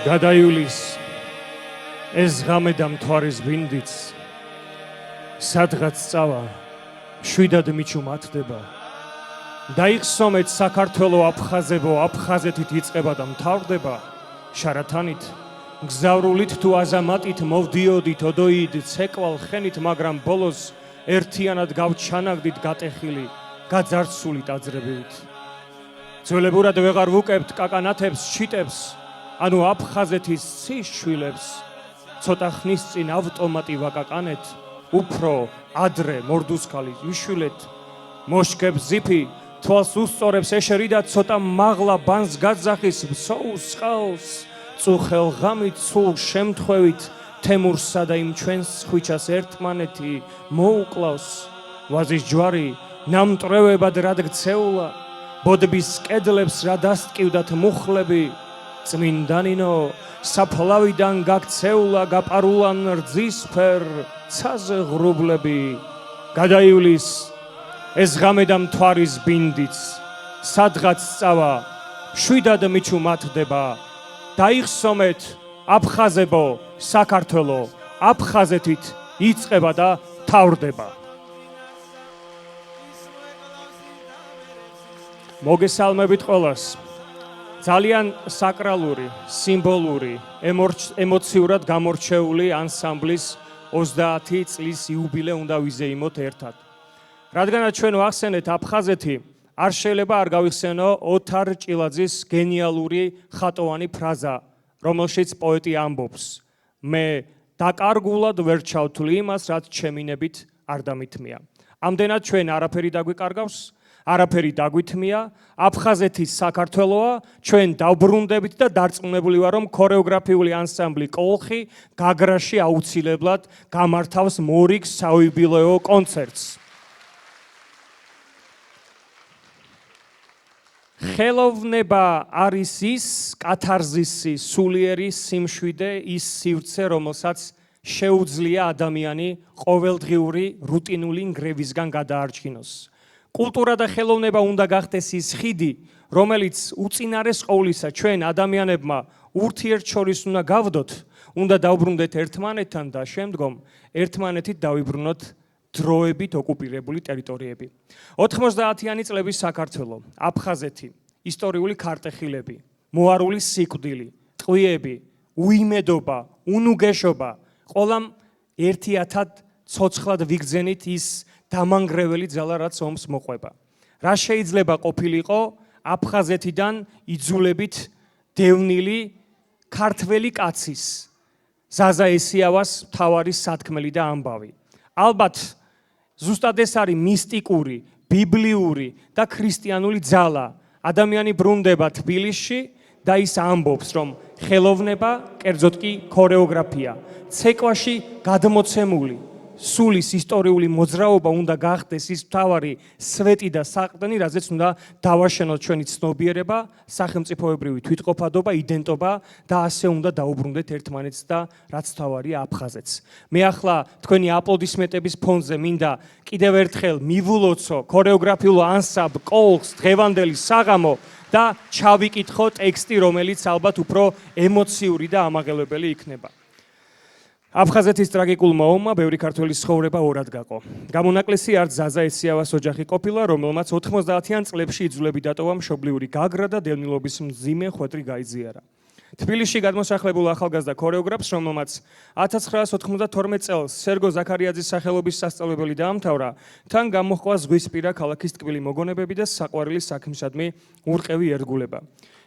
გადაივლის ეს ღამე და მთვარის ბინდიც სადღაც წავა შვიდად მიჩუმათდება დაიხსომეთ საქართველო აფხაზებო აფხაზეთით იწყება და მთავრდება შარათანით გზავრულით თუ აზამატით მოვდიოდით ოდოიდ ცეკვალ ხენით მაგრამ ბოლოს ერთიანად გავჩანაგდით გატეხილი გაძარცული ტაძრებით ძველებურად ვეღარ ვუკებთ კაკანათებს შიტებს ანუ აფხაზეთის ცის შვილებს ცოტა ხნის წინ ავტომატი ვაკაკანეთ უფრო ადრე მორდუსკალი ვიშვილეთ მოშკებს ზიფი თვალს უსწორებს ეშერიდა ცოტა მაღლა ბანს გაძახის მსოუს ყავს წუხელ ღამით სულ შემთხვევით თემურსა და იმ ჩვენს ხვიჩას ერთმანეთი მოუკლავს ვაზის ჯვარი ნამტრევებად რად გცეულა ბოდბის კედლებს რა დასტკივდათ მუხლები წმინდანინო საფლავიდან გაქცეულა გაპარულან რძისფერ ცაზე ღრუბლები გადაივლის ეს ღამე და მთვარის ბინდიც სადღაც წავა შვიდად მიჩუმათდება დაიხსომეთ აფხაზებო საქართველო აფხაზეთით იწყება და თავრდება მოგესალმებით ყველას ძალიან საკრალური, სიმბოლური, ემოციურად გამორჩეული ანსამბლის 30 წლის იუბილე უნდა ვიზეიმოთ ერთად. რადგანაც ჩვენ ვახსენეთ აფხაზეთი, არ შეიძლება არ გავიხსენო ოთარ ჭილაძის გენიალური ხატოვანი ფრაზა, რომელშიც პოეტი ამბობს: მე დაკარგულად ვერ ჩავთვლი იმას, რაც ჩემინებით არ დამითმია. ამდენად ჩვენ არაფერი დაგვიკარგავს, არაფერი დაგვითმია, აფხაზეთის საქართველოა, ჩვენ დავბრუნდებით და დარწმუნებული ვარ, რომ ქორეოგრაფიული ანსამბლი კოლხი გაგრაში აუცილებლად გამართავს მორიგ საიუბილეო კონცერტს. ხელოვნება არის ის კათარზისი, სულიერი სიმშვიდე, ის სივრცე, რომელსაც შეუძლია ადამიანი ყოველდღიური რუტინული ნგრევისგან გადაარჩინოს. კულტურა და ხელოვნება უნდა გახდეს ის ხიდი, რომელიც უწინარეს ყოვლისა ჩვენ ადამიანებმა ურთიერთშორის უნდა გავდოთ, უნდა დავბრუნდეთ ერთმანეთთან და შემდგომ ერთმანეთით დავიბრუნოთ დროებით ოკუპირებული ტერიტორიები. 90-იანი წლების საქართველო, აფხაზეთი, ისტორიული ქარტეხილები, მოარული სიკვდილი, ტყვიები, უიმედობა, უნუგეშობა, ყველამ ერთიათად ცოცხლად ვიგრძენით ის დამანგრეველი ძალა რაც ომს მოყვება. რა შეიძლება ყოფილიყო აფხაზეთიდან იძულებით დევნილი ქართველი კაცის ზაზა ესიავას მთავარი სათქმელი და ამბავი. ალბათ ზუსტად ეს არის მისტიკური, ბიბლიური და ქრისტიანული ძალა. ადამიანი ბრუნდება თბილისში და ის ამბობს, რომ ხელოვნება, კერძოდ კი ქორეოგრაფია, ცეკვაში გადმოცემული სულის ისტორიული მოძრაობა უნდა გახდეს ის მთავარი სვეტი და საყრდენი, რაზეც უნდა დავაშენოთ ჩვენი ცნობიერება, სახელმწიფოებრივი თვითყოფადობა, იდენტობა და ასე უნდა დაუბრუნდეთ ერთმანეთს და რაც მთავარია აფხაზეთს. მე ახლა თქვენი აპლოდისმენტების ფონზე მინდა კიდევ ერთხელ მივულოცო ქორეოგრაფიულ ანსამბლ კოლხს დღევანდელი საღამო და ჩავიკითხო ტექსტი, რომელიც ალბათ უფრო ემოციური და ამაღელვებელი იქნება. აფხაზეთის ტრაგიკულმა ომმა ბევრი ქართველის ცხოვრება ორად გაყო. გამონაკლისი არც ზაზა ესიავას ოჯახი ყოფილა, რომელმაც 90-იან წლებში იძულებით დატოვა მშობლიური გაგრა და დევნილობის მძიმე ხვედრი გაიზიარა. თბილისში გადმოსახლებულ ახალგაზრდა ქორეოგრაფს, რომელმაც 1992 წელს სერგო ზაქარიაძის სახელობის სასწავლებელი დაამთავრა, თან გამოჰყვა ზღვისპირა ქალაქის ტკბილი მოგონებები და საყვარელი საქმისადმი ურყევი ერთგულება.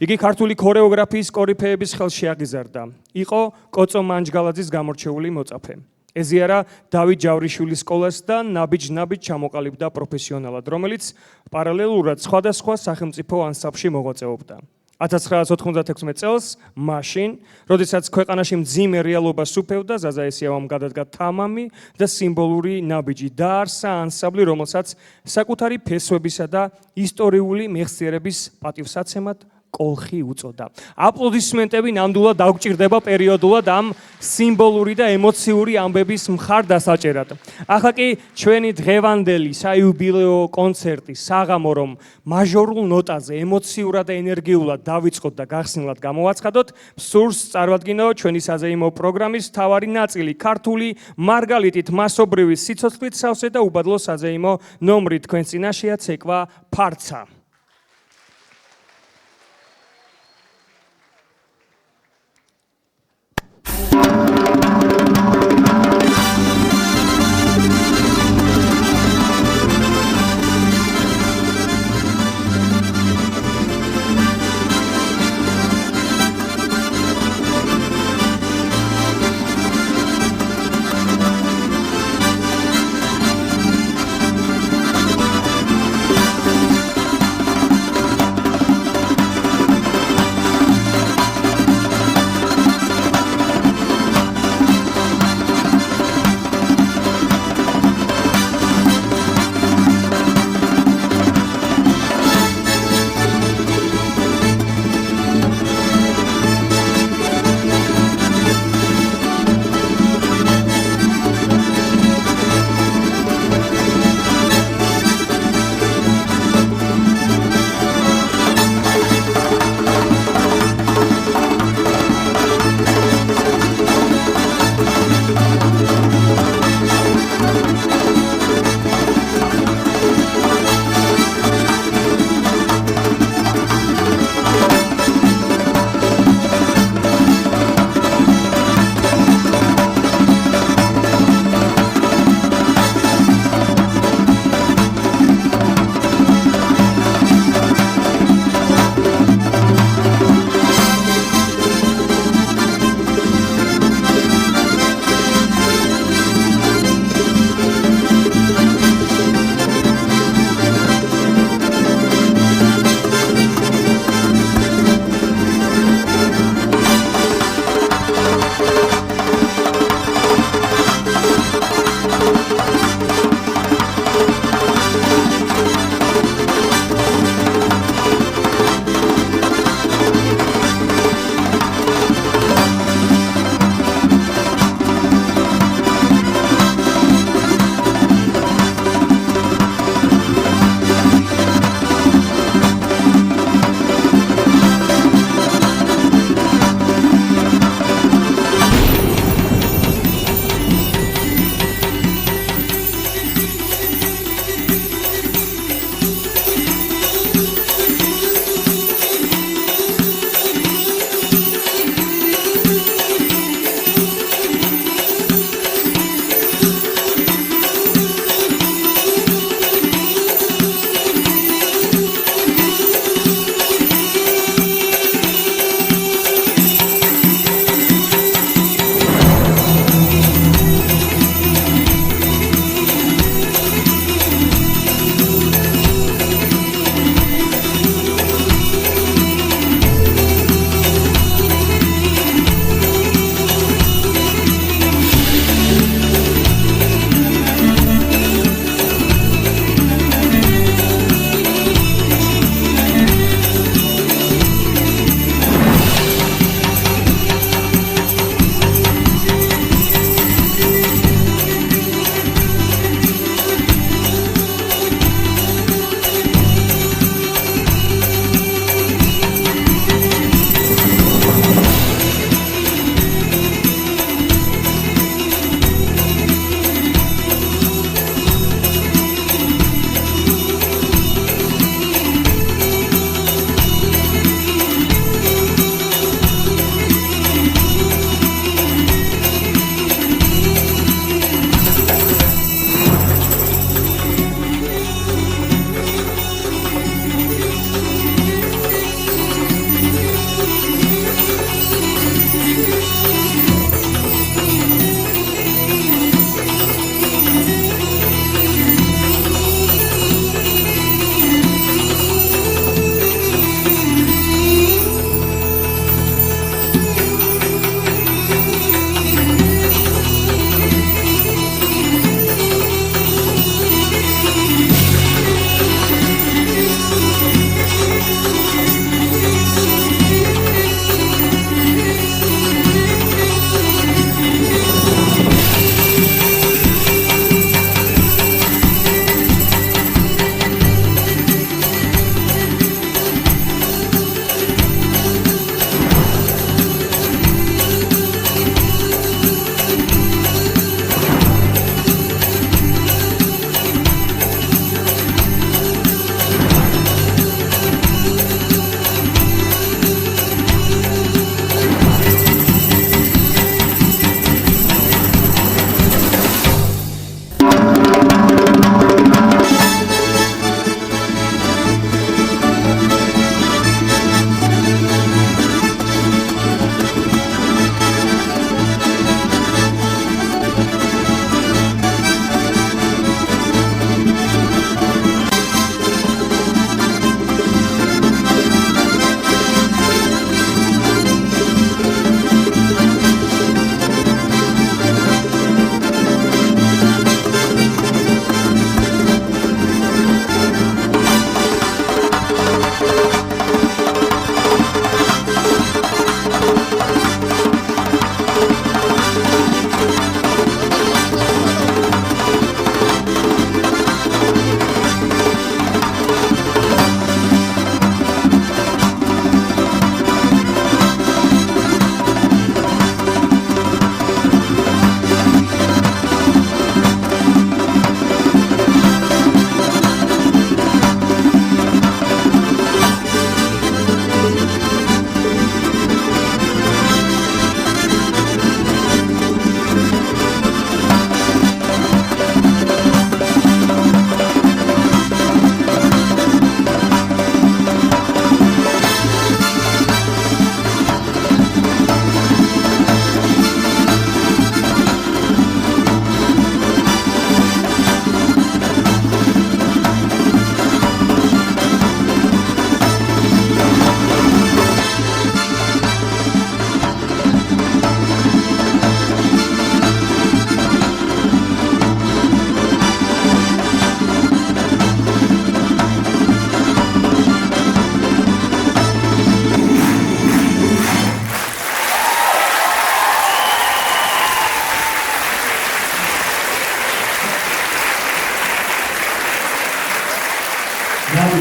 იგი ქართული ქორეოგრაფიის კორიფეების ხელში აღიზარდა. იყო კოწო მანჯგალაძის გამორჩეული მოწაფე. ეზიარა დავით ჯავრიშვილის სკოლას და ნაბიჯ-ნაბიჯ ჩამოყალიბდა პროფესიონალად, რომელიც პარალელურად სხვადასხვა სახელმწიფო ანსამბლში მოღვაწეობდა. 1996 წელს, მაშინ, როდესაც ქვეყანაში მძიმე რეალობა სუფევდა, ზაზა ესიავამ გადადგა თამამი და სიმბოლური ნაბიჯი დაარსა ანსამბლი, რომელსაც საკუთარი ფესვებისა და ისტორიული მეხსიერების პატივსაცემად კოლხი უწოდა. აპლოდისმენტები ნამდვილად დაგვჭირდება პერიოდულად ამ სიმბოლური და ემოციური ამბების მხარდასაჭერად. ახლა კი ჩვენი დღევანდელი საიუბილეო კონცერტი საღამო რომ მაჟორულ ნოტაზე ემოციურად და ენერგიულად დავიწყოთ და გახსნილად გამოვაცხადოთ, სურს წარვადგინო ჩვენი საზეიმო პროგრამის მთავარი ნაწილი ქართული მარგალიტით მასობრივი სიცოცხლით სავსე და უბადლო საზეიმო ნომრი თქვენ წინაშეა ცეკვა ფარცა.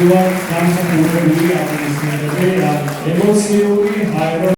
ნამდვილად განსაკუთრებული აპლოდისმენტები, ემოციური ჰაერო